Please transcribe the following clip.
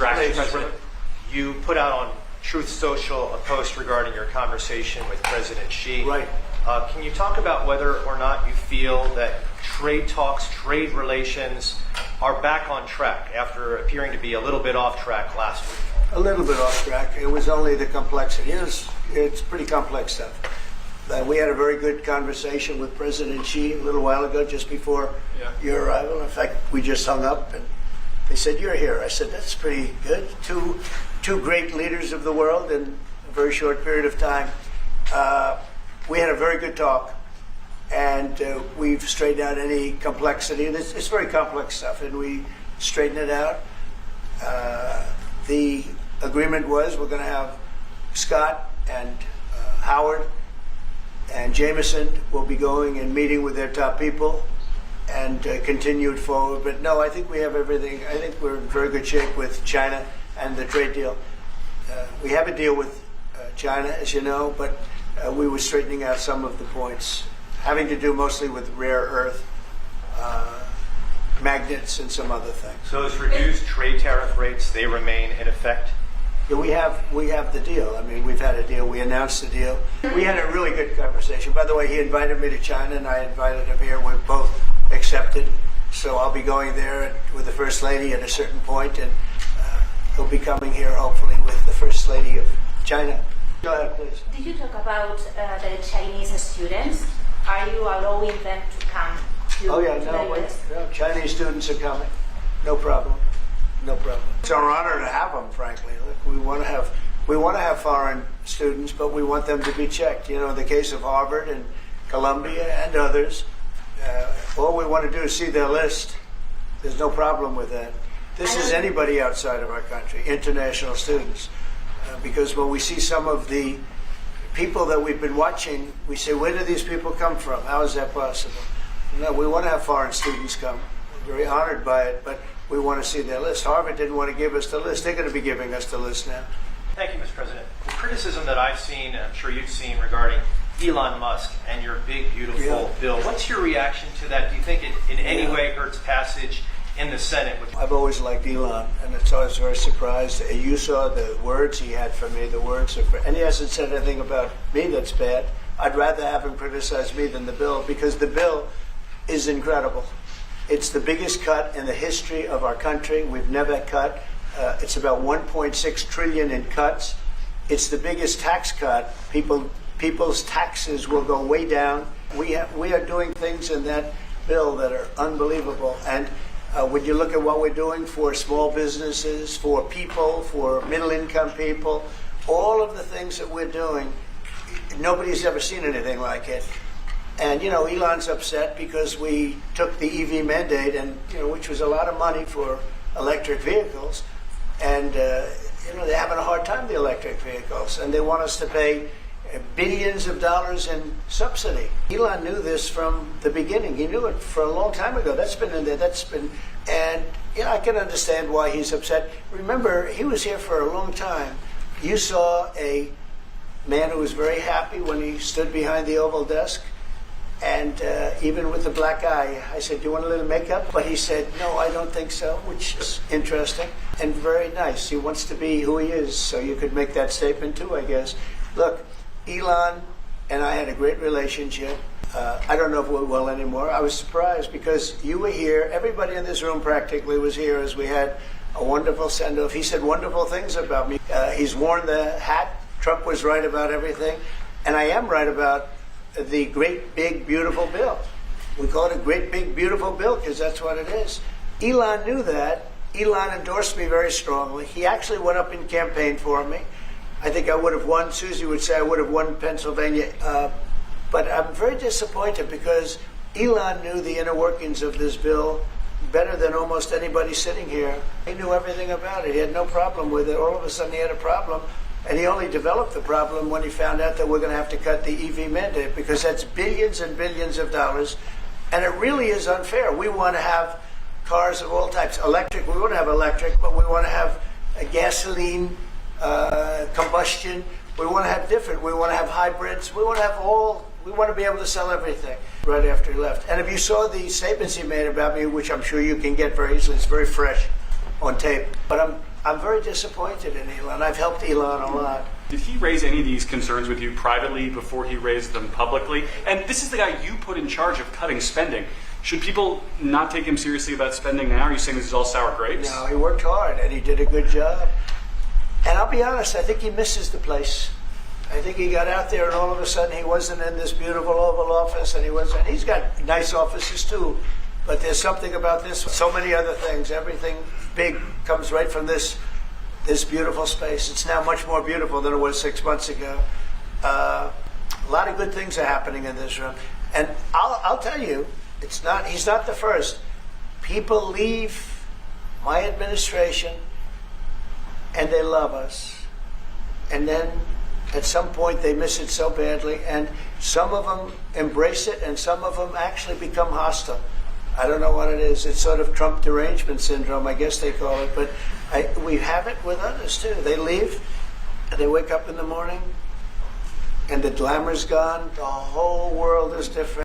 distractions. President, you put out on Truth Social a post regarding your conversation with President Xi. Right. Can you talk about whether or not you feel that trade talks, trade relations are back on track after appearing to be a little bit off track last week? A little bit off track. It was only the complexity. It's pretty complex stuff. We had a very good conversation with President Xi a little while ago, just before your arrival. In fact, we just hung up, and they said, "You're here." I said, "That's pretty good." Two great leaders of the world in a very short period of time. We had a very good talk, and we've straightened out any complexity. And it's very complex stuff, and we straightened it out. The agreement was we're going to have Scott and Howard and Jameson will be going and meeting with their top people and continue it forward. But no, I think we have everything. I think we're in very good shape with China and the trade deal. We have a deal with China, as you know, but we were straightening out some of the points, having to do mostly with rare earth, magnets, and some other things. So those reduced trade tariff rates, they remain in effect? Yeah, we have the deal. I mean, we've had a deal. We announced the deal. We had a really good conversation. By the way, he invited me to China, and I invited him here. We're both accepted. So I'll be going there with the First Lady at a certain point, and he'll be coming here, hopefully, with the First Lady of China. Go ahead, please. Did you talk about the Chinese students? Are you allowing them to come to Oh, yeah, to no, the wait, US? no, Chinese students are coming. No problem. No problem. It's our honor to have them, frankly. Look, we want to have foreign students, but we want them to be checked. You know, in the case of Harvard and Columbia and others, all we want to do is see their list. There's no problem with that. This is anybody outside of our country, international students. Because when we see some of the people that we've been watching, we say, where do these people come from? How is that possible? No, we want to have foreign students come. We're very honored by it, but we want to see their list. Harvard didn't want to give us the list. They're going to be giving us the list now. Thank you, Mr. President. The criticism that I've seen, and I'm sure you've seen, regarding Elon Musk and your big, beautiful bill. What's your reaction to that? Do you think it in any way hurts passage in the Senate? I've always liked Elon, and it's always very surprised. You saw the words he had for me, the words of, and he hasn't said anything about me that's bad. I'd rather have him criticize me than the bill, because the bill is incredible. It's the biggest cut in the history of our country. We've never cut. It's about 1.6 trillion in cuts. It's the biggest tax cut. People's taxes will go way down. We are doing things in that bill that are unbelievable. And when you look at what we're doing for small businesses, for people, for middle-income people, all of the things that we're doing, nobody's ever seen anything like it. And, you know, Elon's upset because we took the EV mandate, and, you know, which was a lot of money for electric vehicles. And, you know, they're having a hard time, the electric vehicles. And they want us to pay billions of dollars in subsidy. Elon knew this from the beginning. He knew it for a long time ago. That's been in there. And, you know, I can understand why he's upset. Remember, he was here for a long time. You saw a man who was very happy when he stood behind the Oval desk. And even with the black eye, I said, do you want a little makeup? But he said, no, I don't think so, which is interesting and very nice. He wants to be who he is, so you could make that statement too, I guess. Look, Elon and I had a great relationship. I don't know if we're well anymore. I was surprised because you were here. Everybody in this room practically was here as we had a wonderful send-off. He said wonderful things about me. He's worn the hat. Trump was right about everything. And I am right about the great, big, beautiful bill. We call it a great, big, beautiful bill because that's what it is. Elon knew that. Elon endorsed me very strongly. He actually went up and campaigned for me. I think I would have won. Susie would say I would have won Pennsylvania. But I'm very disappointed because Elon knew the inner workings of this bill better than almost anybody sitting here. He knew everything about it. He had no problem with it. All of a sudden he had a problem. And he only developed the problem when he found out that we're going to have to cut the EV mandate, because that's billions and billions of dollars. And it really is unfair. We want to have cars of all types. Electric, we want to have electric, but we want to have a gasoline, combustion. We want to have different. We want to have hybrids. We want to have all. We want to be able to sell everything right after he left. And if you saw the statements he made about me, which I'm sure you can get very easily, it's very fresh on tape. But I'm very disappointed in Elon. I've helped Elon a lot. Did he raise any of these concerns with you privately before he raised them publicly? And this is the guy you put in charge of cutting spending. Should people not take him seriously about spending now? Are you saying this is all sour grapes? No, he worked hard and he did a good job. And I'll be honest, I think he misses the place. I think he got out there and all of a sudden he wasn't in this beautiful Oval Office, and he's got nice offices too, but there's something about this, so many other things, everything big comes right from this beautiful space. It's now much more beautiful than it was 6 months ago. A lot of good things are happening in this room. And I'll tell you, he's not the first. People leave my administration and they love us. And then at some point they miss it so badly, and some of them embrace it and some of them actually become hostile. I don't know what it is. It's sort of Trump derangement syndrome, I guess they call it. But we have it with others too. They leave and they wake up in the morning and the glamour's gone. The whole world is different.